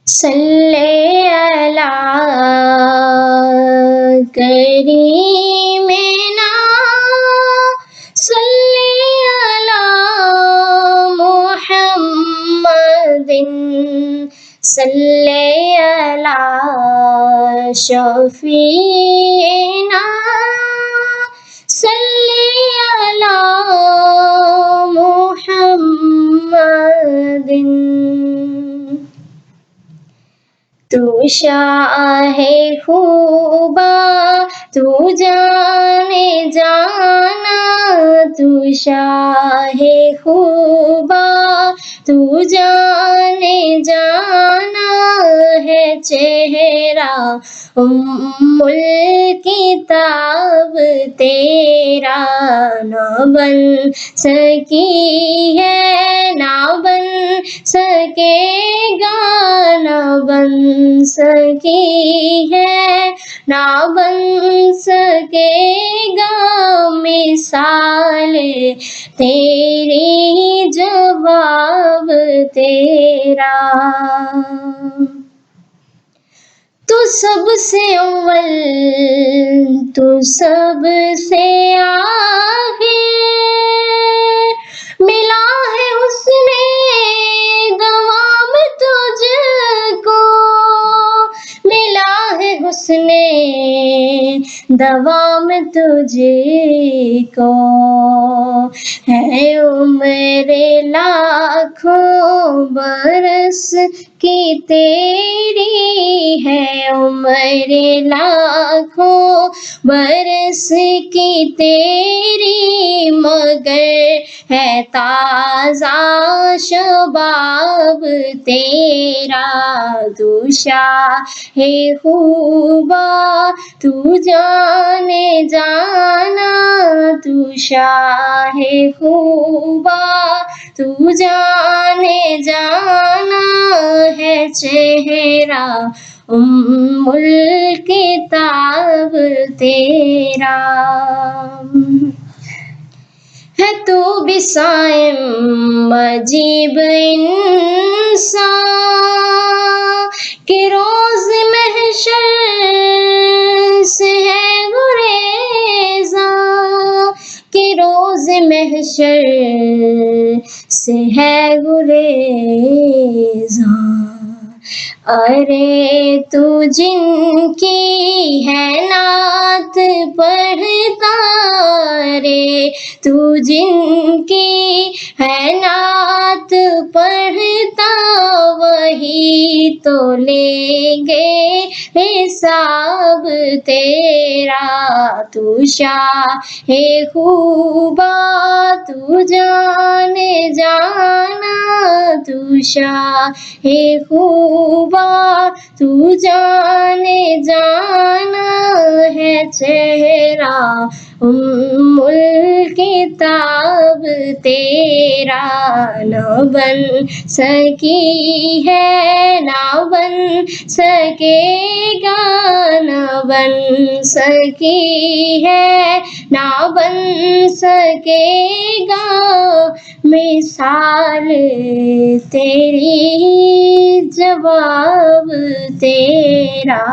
صلی علی کریمنا صلی علی محمد صلی علی شفیعنا صلی علی محمد تو شاہ خوبا تو جان جانا تو شاہ خوبا تو جان جانا ہے چہرہ الکتاب تیرا نہ بن سکی ہے نہ بن سکے گا نہ بن سکی ہے نہ بن سکے گا مثال تیری جواب تیرا تو سب سے اول تو سب سے آخر ملا ہے حسن دوام تجھ کو ملا ہے حسن دوام تجھ کو ہے عمر لاکھوں برس کی تیری ہے عمر لاکھوں برس کی تیری مگر ہے تازہ شباب تیرا تو شاہ خوبا تو جان جانا تو شاہ خوبا تو جان جانا ہے چہرہ الکتاب تیرا ہے تو بھی صائم مجیب انسان کہ روز محشر سے ہے گریزاں کہ روز محشر سے ہے گریزاں ارے تو جن کی ہے نعت پڑھتا رے تو جن کی ہے نعت پڑھتا وہی تو لیں گے حساب تیرا تو شاہ خوبا تو جان جانا تو شاہ خوبا تو جان جانا ہے چہرہ الکتاب تیرا نہ بن سکی ہے نہ بن سکے گا نہ بن سکی ہے نہ بن سکے گا مثال تیری جواب تیرا